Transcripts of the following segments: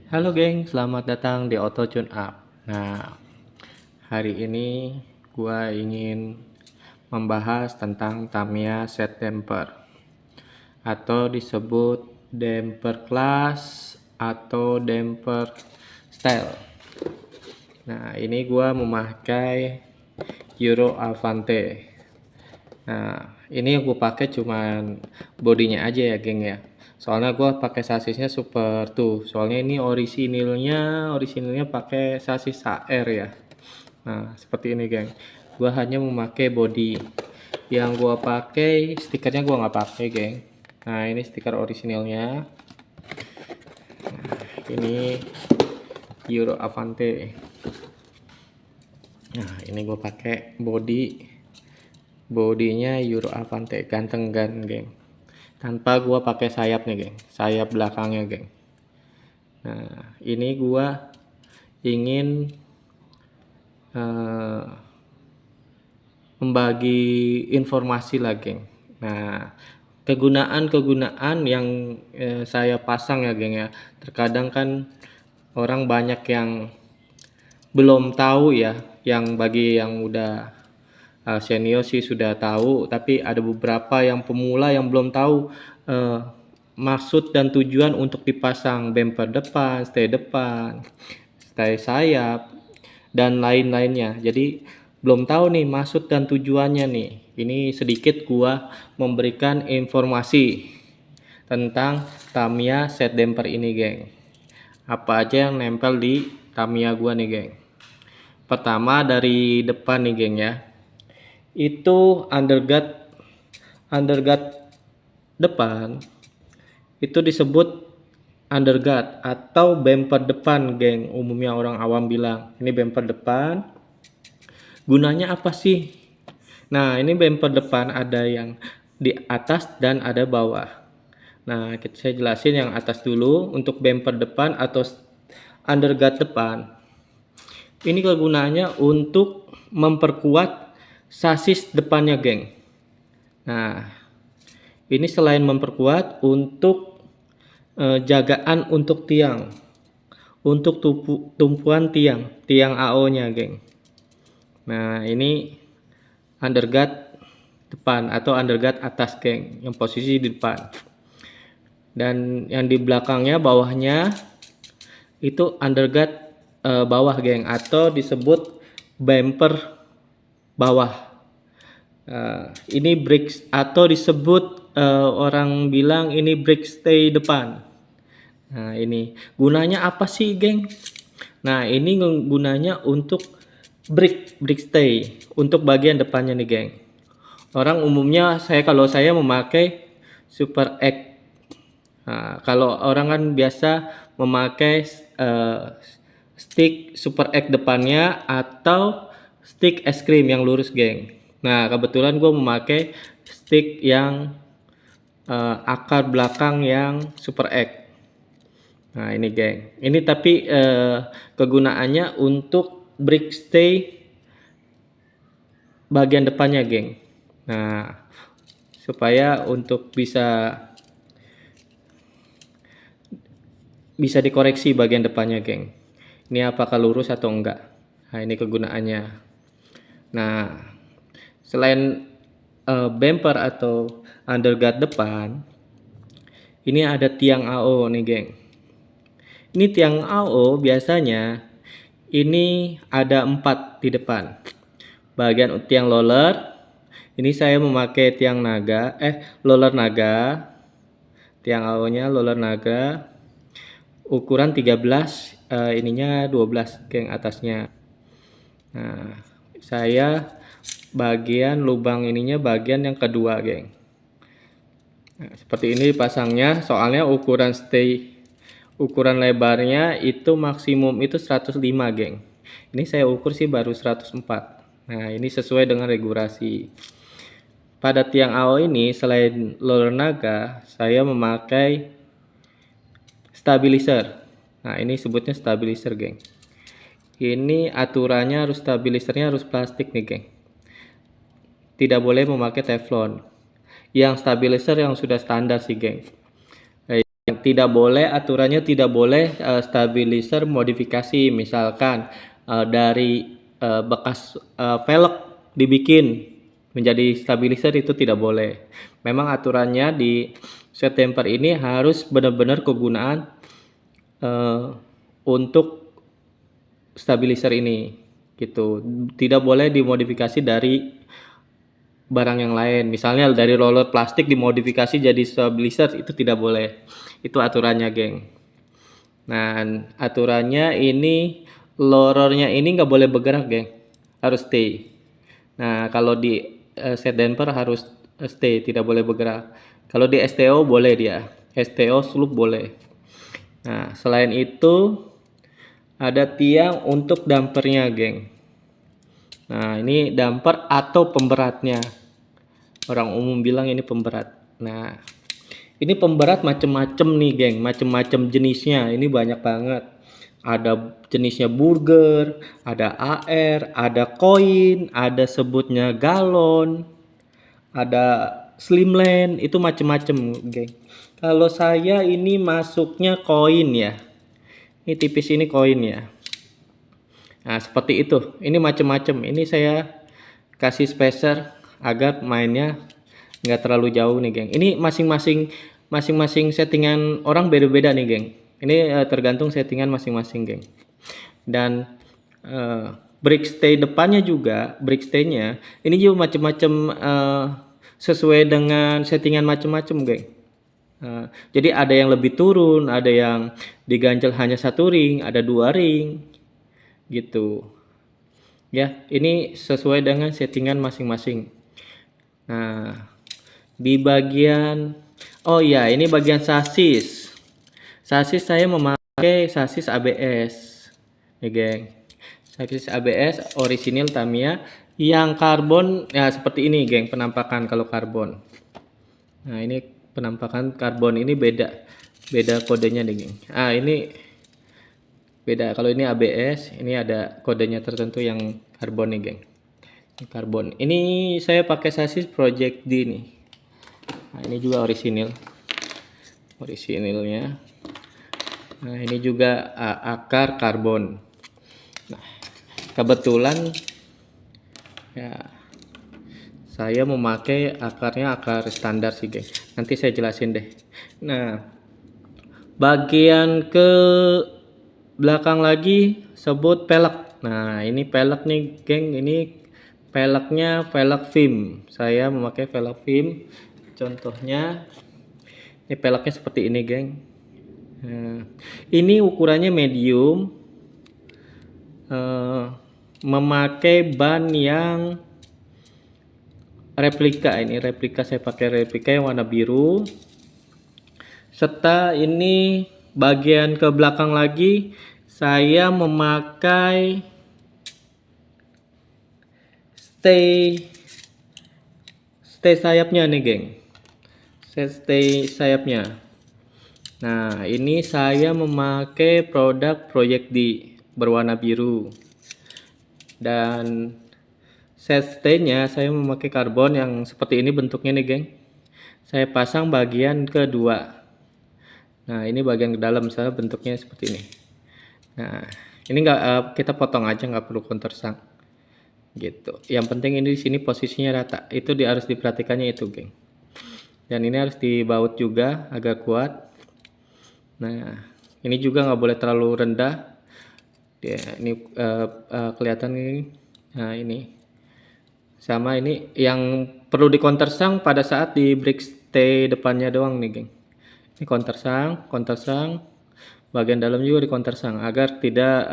Halo geng, selamat datang di Auto Tune Up. Nah, hari ini gua ingin membahas tentang Tamiya Set Damper atau disebut damper class atau damper style. Nah, ini gua memakai Euro Avante. Nah, ini yang gue pakai cuman bodinya aja ya, geng ya. Soalnya gue pakai sasisnya Super tuh. Soalnya ini orisinilnya pakai sasis HR ya. Nah, seperti ini, geng. Gue hanya memakai body. Yang gue pakai stikernya gue nggak pakai, geng. Nah, ini stiker orisinilnya. Nah, ini Euro Avante. Nah, ini gue pakai bodinya Euro Avante, ganteng kan, geng. Tanpa gua pakai sayap nih, geng, sayap belakangnya, geng. Nah, ini gua ingin membagi informasi lah, geng. Nah, kegunaan yang saya pasang ya, geng ya. Terkadang kan orang banyak yang belum tahu ya, yang bagi yang udah senior sih sudah tahu, tapi ada beberapa yang pemula yang belum tahu maksud dan tujuan untuk dipasang bumper depan, stay sayap, dan lain-lainnya. Jadi belum tahu nih maksud dan tujuannya nih. Ini sedikit gua memberikan informasi tentang Tamiya set damper ini, geng. Apa aja yang nempel di Tamiya gua nih, geng. Pertama dari depan nih, geng ya. Itu underguard depan itu disebut underguard atau bumper depan, geng. Umumnya orang awam bilang ini bumper depan. Gunanya apa sih? Nah, ini bumper depan ada yang di atas dan ada bawah. Nah, saya jelasin yang atas dulu. Untuk bumper depan atau underguard depan, ini kegunaannya untuk memperkuat sasis depannya, geng. Nah, ini selain memperkuat untuk jagaan untuk tiang, untuk tumpuan tiang AO-nya, geng. Nah, ini underguard depan atau underguard atas, geng, yang posisi di depan. Dan yang di belakangnya, bawahnya itu underguard bawah, geng, atau disebut bumper bawah. Ini brake atau disebut orang bilang ini brake stay depan. Nah, ini gunanya apa sih, geng? Nah, ini gunanya untuk brake stay untuk bagian depannya nih, geng. Orang umumnya kalau saya memakai Super X. Nah, kalau orang kan biasa memakai stick Super X depannya atau stick es krim yang lurus, geng. Nah, kebetulan gue memakai stick yang akar belakang yang Super X. Nah, ini, geng. Ini tapi kegunaannya untuk brake stay bagian depannya, geng. Nah, supaya untuk bisa dikoreksi bagian depannya, geng. Ini apakah lurus atau enggak. Nah, ini kegunaannya. Nah, selain bumper atau underguard depan, ini ada tiang AO nih, geng. Ini tiang AO biasanya ini ada 4 di depan. Bagian tiang roller, ini saya memakai tiang naga, roller naga. Tiang AO-nya roller naga. Ukuran 13, ininya 12, geng, atasnya. Nah, saya bagian lubang ininya bagian yang kedua, geng. Nah, seperti ini pasangnya, soalnya ukuran lebarnya itu maksimum itu 105, geng. Ini saya ukur sih baru 104. Nah, ini sesuai dengan regulasi. Pada tiang AO ini selain roller naga, saya memakai stabilizer. Nah, ini sebutnya stabilizer, geng. Ini aturannya harus stabilizernya harus plastik nih, geng. Tidak boleh memakai teflon. Yang stabilizer yang sudah standar sih, geng. Tidak boleh, aturannya tidak boleh stabilizer modifikasi, misalkan dari bekas velg dibikin menjadi stabilizer, itu tidak boleh. Memang aturannya di set damper ini harus benar-benar kegunaan untuk stabilizer ini gitu. Tidak boleh dimodifikasi dari barang yang lain, misalnya dari roller plastik dimodifikasi jadi stabilizer, itu tidak boleh. Itu aturannya, geng. Nah, aturannya ini lorornya ini nggak boleh bergerak, geng, harus stay. Nah, kalau di set damper harus stay, tidak boleh bergerak. Kalau di STO boleh dia, STO sloop boleh. Nah, selain itu ada tiang untuk dampernya, geng. Nah, ini damper atau pemberatnya. Orang umum bilang ini pemberat. Nah, ini pemberat macem-macem nih, geng, macem-macem jenisnya. Ini banyak banget. Ada jenisnya burger, ada AR, ada koin, ada sebutnya galon, ada slimline, itu macem-macem, geng. Kalau saya ini masuknya koin ya. Ini tipis, ini koin ya. Nah, seperti itu. Ini macem-macem. Ini saya kasih spacer agar mainnya nggak terlalu jauh nih, geng. Ini masing-masing settingan orang beda-beda nih, geng. Ini tergantung settingan masing-masing, geng. Dan break stay depannya juga, break stay-nya ini juga macam-macam, sesuai dengan settingan macam-macam, geng. Jadi ada yang lebih turun, ada yang diganjel hanya 1 ring, ada 2 ring gitu ya. Ini sesuai dengan settingan masing-masing. Nah, di bagian, oh ya, ini bagian sasis. Sasis saya memakai sasis ABS nih, geng. Sasis ABS orisinil Tamiya yang karbon ya, seperti ini, geng, penampakan kalau karbon. Nah, ini penampakan karbon ini beda kodenya nih, geng. Ini beda. Kalau ini ABS, ini ada kodenya tertentu yang karbon nih, geng. Karbon. Ini saya pakai sasis Project D nih. Nah, ini juga orisinilnya. Nah, ini juga akar karbon. Nah, kebetulan ya saya memakai akarnya akar standar sih, geng. Nanti saya jelasin deh. Nah, bagian ke belakang lagi sebut pelek. Nah, ini pelek nih, geng. Ini peleknya velg film. Saya memakai velg film. Contohnya ini peleknya seperti ini, geng. Nah, ini ukurannya medium. Memakai ban yang replika. Ini replika, saya pakai replika yang warna biru. Serta ini bagian ke belakang lagi saya memakai stay sayapnya nih, geng. Stay sayapnya. Nah, ini saya memakai produk Project D berwarna biru. Dan set stay-nya saya memakai karbon yang seperti ini bentuknya nih, geng. Saya pasang bagian kedua. Nah, ini bagian ke dalam, misalnya bentuknya seperti ini. Nah, ini kita potong aja, nggak perlu countersunk gitu. Yang penting ini di sini posisinya rata. Itu harus diperhatikannya itu, geng. Dan ini harus dibaut juga agak kuat. Nah, ini juga nggak boleh terlalu rendah. Ini kelihatan ini. Nah, ini sama, ini yang perlu di countersunk pada saat di break stay depannya doang nih, geng. Ini countersunk, bagian dalam juga di countersunk agar tidak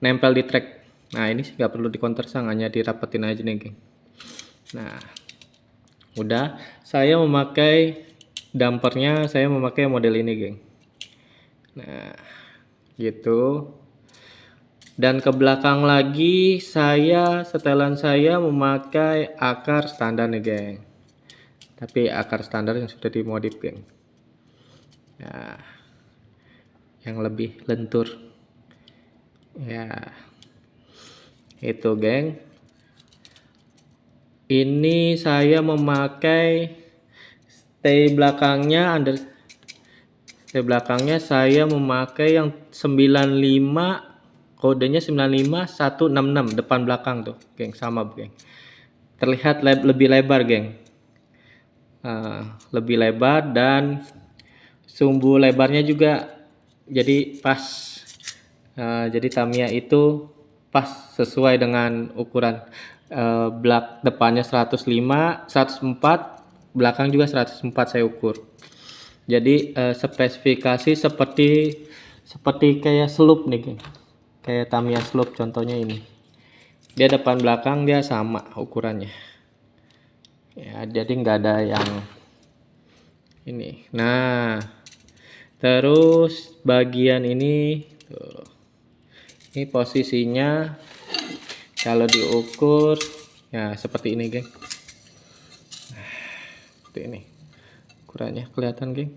nempel di track. Nah, ini nggak perlu di countersunk, hanya dirapetin aja nih, geng. Nah, udah. Saya memakai dampernya, saya memakai model ini, geng. Nah, gitu. Dan ke belakang lagi setelan saya memakai akar standar nih, geng. Tapi akar standar yang sudah dimodif, geng. Nah, yang lebih lentur. Ya. Itu, geng. Ini saya memakai stay belakangnya Display belakangnya saya memakai yang 95, kodenya 95166, depan belakang tuh, geng, sama, geng. Terlihat lebih lebar, geng. Lebih lebar dan sumbu lebarnya juga jadi pas. Jadi Tamiya itu pas sesuai dengan ukuran. Belak depannya 105, 104, belakang juga 104 saya ukur. Jadi spesifikasi seperti kayak sloop nih, geng. Kayak Tamiya sloop contohnya ini. Dia depan belakang dia sama ukurannya. Ya, jadi nggak ada yang ini. Nah, terus bagian ini tuh. Ini posisinya kalau diukur ya seperti ini, geng. Nah, seperti ini. Ukurannya kelihatan, geng.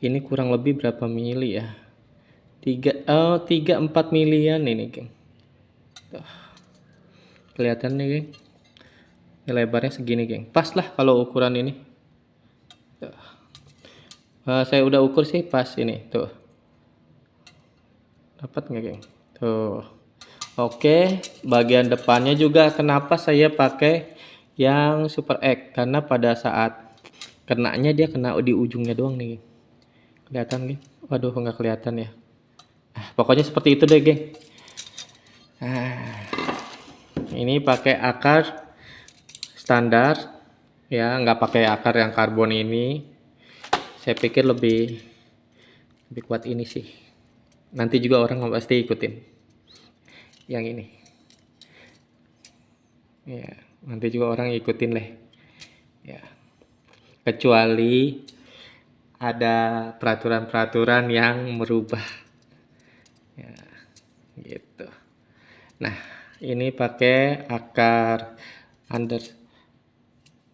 Ini kurang lebih berapa mili ya? 3-4 milian ini, geng. Tuh. Kelihatan nih, geng. Ini lebarnya segini, geng. Pas lah kalau ukuran ini. Tuh. Saya udah ukur sih pas ini, tuh. Dapat nggak, geng? Tuh. Oke, bagian depannya juga kenapa saya pakai yang Super X? Karena pada saat kenanya dia kena di ujungnya doang nih, kelihatan nih. Waduh, nggak kelihatan ya. Pokoknya seperti itu deh, geng. Ini pakai akar standar ya, nggak pakai akar yang karbon ini. Saya pikir lebih kuat ini sih. Nanti juga orang pasti ikutin yang ini ya, nanti juga orang ikutin deh ya, kecuali ada peraturan-peraturan yang merubah ya, gitu. Nah, ini pakai akar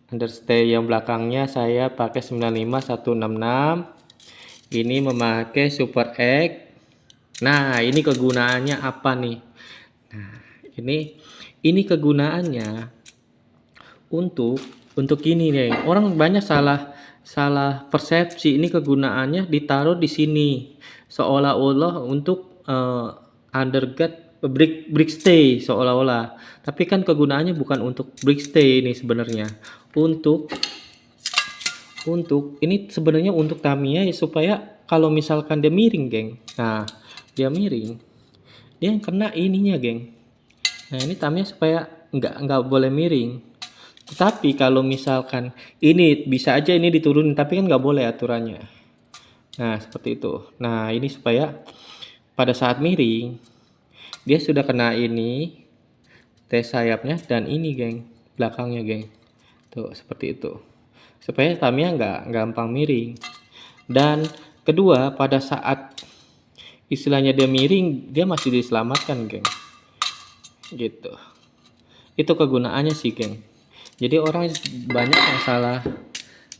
understay yang belakangnya saya pakai 95166. Ini memakai Super X. Nah, ini kegunaannya apa nih? Nah, ini kegunaannya untuk ini nih. Orang banyak salah persepsi. Ini kegunaannya ditaruh di sini seolah-olah untuk underguard brick stay seolah-olah. Tapi kan kegunaannya bukan untuk brick stay ini sebenarnya. Untuk ini sebenarnya untuk Tamiya ya, supaya kalau misalkan dia miring, geng. Nah, dia miring, dia yang kena ininya, geng. Nah, ini Tamiya supaya nggak boleh miring. Tetapi kalau misalkan ini bisa aja ini diturunin, tapi kan nggak boleh aturannya. Nah, seperti itu. Nah, ini supaya pada saat miring dia sudah kena ini tes sayapnya dan ini, geng, belakangnya, geng. Tuh, seperti itu. Supaya Tamiya nggak gampang miring. Dan kedua, pada saat istilahnya dia miring, dia masih diselamatkan, geng. Gitu. Itu kegunaannya sih, geng. Jadi orang banyak yang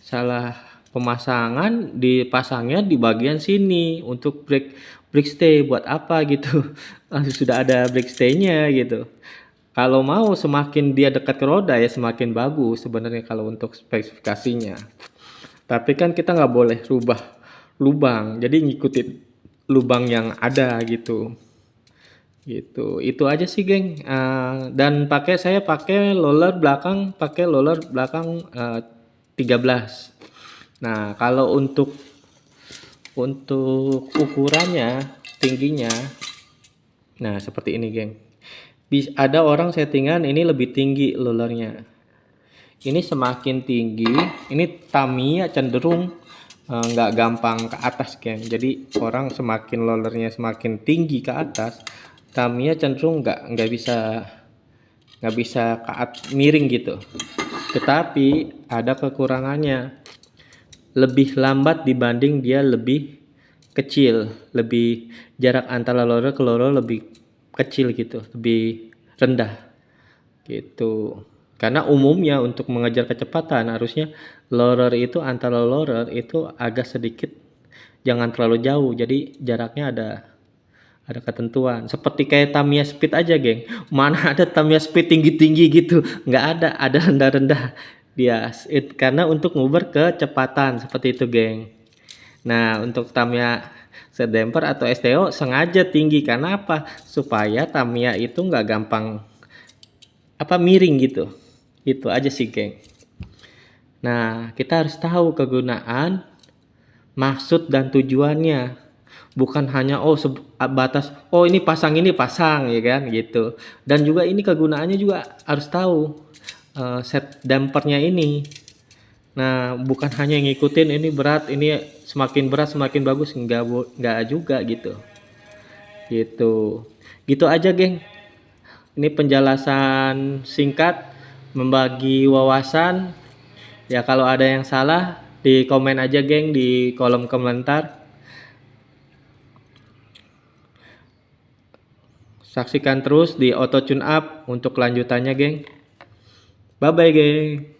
salah pemasangan, dipasangnya di bagian sini untuk brake stay buat apa gitu. Sudah ada brake stay-nya gitu. Kalau mau semakin dia dekat ke roda ya semakin bagus sebenarnya kalau untuk spesifikasinya. Tapi kan kita nggak boleh rubah lubang, jadi ngikutin lubang yang ada gitu. Gitu. Itu aja sih, geng. Dan saya pakai roller belakang 13. Nah, kalau untuk ukurannya, tingginya, nah seperti ini, geng. Ada orang settingan ini lebih tinggi rollernya. Ini semakin tinggi, ini Tamiya cenderung nggak gampang ke atas, geng. Jadi orang semakin rollernya semakin tinggi ke atas, Tamiya cenderung nggak bisa miring gitu. Tetapi ada kekurangannya, lebih lambat dibanding dia lebih kecil, lebih jarak antara roller ke roller lebih kecil gitu, lebih rendah gitu. Karena umumnya untuk mengejar kecepatan harusnya roller itu antara roller itu agak sedikit, jangan terlalu jauh, jadi jaraknya ada ketentuan. Seperti kayak Tamiya Speed aja, geng. Mana ada Tamiya Speed tinggi-tinggi gitu, nggak ada rendah-rendah dia. Karena untuk nguber kecepatan seperti itu, geng. Nah, untuk Tamiya set damper atau STO sengaja tinggi karena apa? Supaya Tamiya itu nggak gampang miring gitu. Itu aja sih, geng. Nah, kita harus tahu kegunaan, maksud dan tujuannya. Bukan hanya batas ini pasang ya kan gitu. Dan juga ini kegunaannya juga harus tahu set dampernya ini. Nah, bukan hanya ngikutin ini berat, ini semakin berat semakin bagus, enggak juga gitu. Gitu aja, geng. Ini penjelasan singkat, membagi wawasan. Ya kalau ada yang salah di komen aja, geng, di kolom komentar. Saksikan terus di Auto Tune Up untuk kelanjutannya, geng. Bye bye, geng.